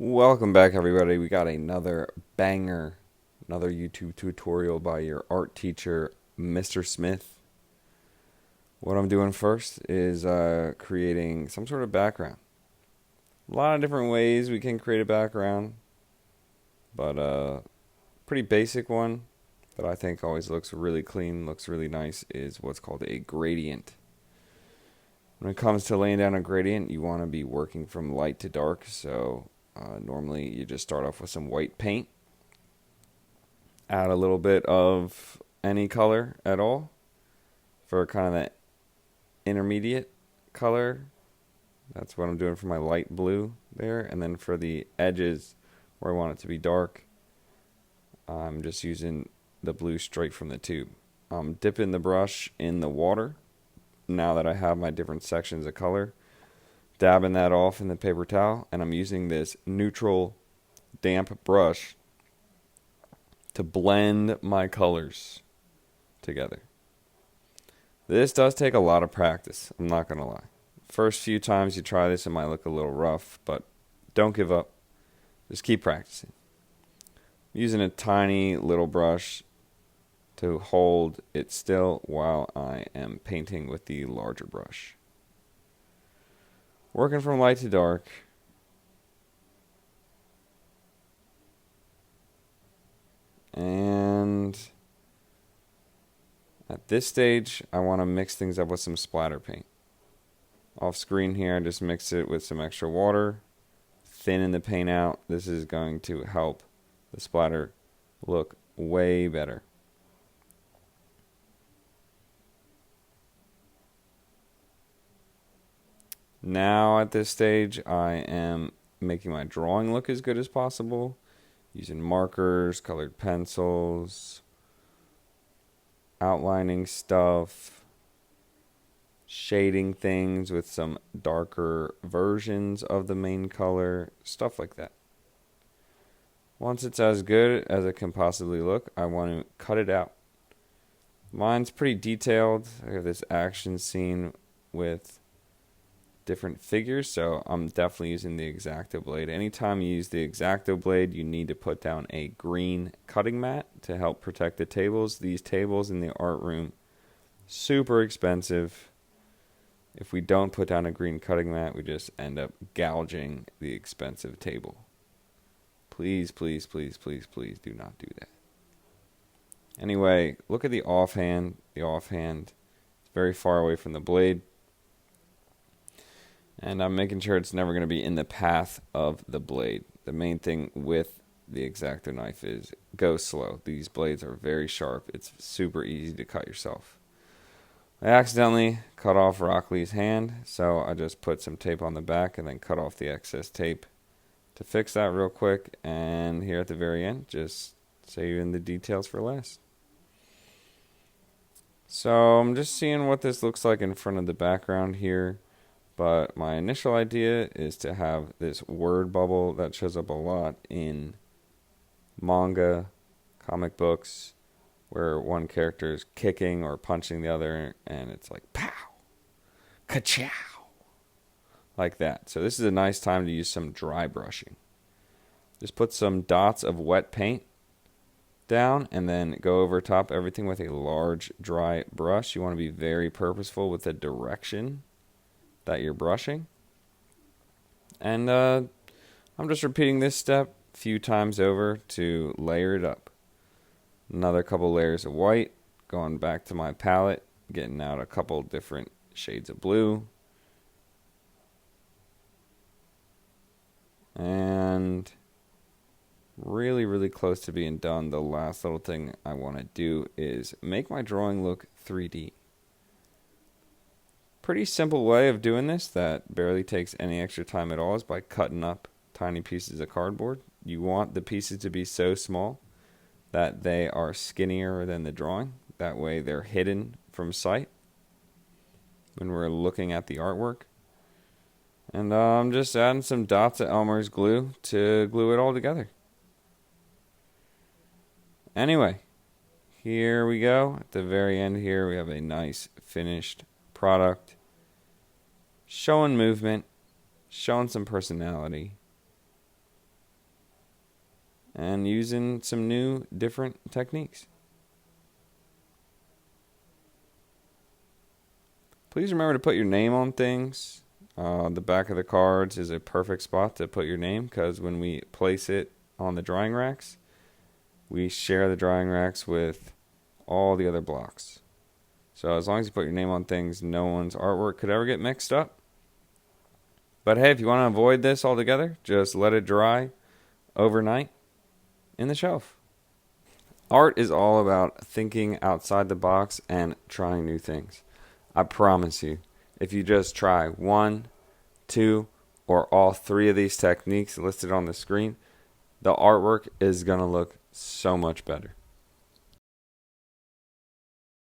Welcome back, everybody. We got another banger, another YouTube tutorial by your art teacher, Mr. Smith. What I'm doing first is creating some sort of background. A lot of different ways we can create a background, but a pretty basic one that I think always looks really clean, looks really nice, is what's called a gradient. When it comes to laying down a gradient, you want to be working from light to dark, so normally you just start off with some white paint, add a little bit of any color at all for kind of that intermediate color. That's what I'm doing for my light blue there. And then for the edges where I want it to be dark, I'm just using the blue straight from the tube. I'm dipping the brush in the water now that I have my different sections of color, dabbing that off in the paper towel, and I'm using this neutral damp brush to blend my colors together. This does take a lot of practice, I'm not going to lie. First few times you try this, it might look a little rough, but don't give up. Just keep practicing. I'm using a tiny little brush to hold it still while I am painting with the larger brush. Working from light to dark. And at this stage, I want to mix things up with some splatter paint. Off screen here, I just mix it with some extra water, thinning the paint out. This is going to help the splatter look way better. Now at this stage, I am making my drawing look as good as possible, using markers, colored pencils, outlining stuff, shading things with some darker versions of the main color, stuff like that. Once it's as good as it can possibly look, I want to cut it out. Mine's pretty detailed. I have this action scene with different figures, so I'm definitely using the X-Acto blade. Anytime you use the X-Acto blade, you need to put down a green cutting mat to help protect the tables. These tables in the art room, super expensive. If we don't put down a green cutting mat, we just end up gouging the expensive table. Please, please, please, please, please do not do that. Anyway, look at the offhand. The offhand is very far away from the blade. And I'm making sure it's never going to be in the path of the blade. The main thing with the X-Acto knife is go slow. These blades are very sharp. It's super easy to cut yourself. I accidentally cut off Rock Lee's hand, so I just put some tape on the back and then cut off the excess tape to fix that real quick. And here at the very end, just saving the details for last. So I'm just seeing what this looks like in front of the background here. But my initial idea is to have this word bubble that shows up a lot in manga, comic books, where one character is kicking or punching the other, and it's like, pow, ka-chow, like that. So this is a nice time to use some dry brushing. Just put some dots of wet paint down, and then go over top everything with a large dry brush. You want to be very purposeful with the direction that you're brushing. And I'm just repeating this step a few times over to layer it up. Another couple layers of white, going back to my palette, getting out a couple different shades of blue. And really, really close to being done. The last little thing I want to do is make my drawing look 3D. Pretty simple way of doing this that barely takes any extra time at all is by cutting up tiny pieces of cardboard. You want the pieces to be so small that they are skinnier than the drawing. That way they're hidden from sight when we're looking at the artwork. And I'm just adding some dots of Elmer's glue to glue it all together. Anyway, here we go. At the very end here, we have a nice finished product. Showing movement, showing some personality. and using some new, different techniques. Please remember to put your name on things. The back of the cards is a perfect spot to put your name, because when we place it on the drying racks, we share the drying racks with all the other blocks. So as long as you put your name on things, no one's artwork could ever get mixed up. But hey, if you want to avoid this altogether, just let it dry overnight in the shelf. Art is all about thinking outside the box and trying new things. I promise you, if you just try 1, 2, or all 3 of these techniques listed on the screen, the artwork is going to look so much better.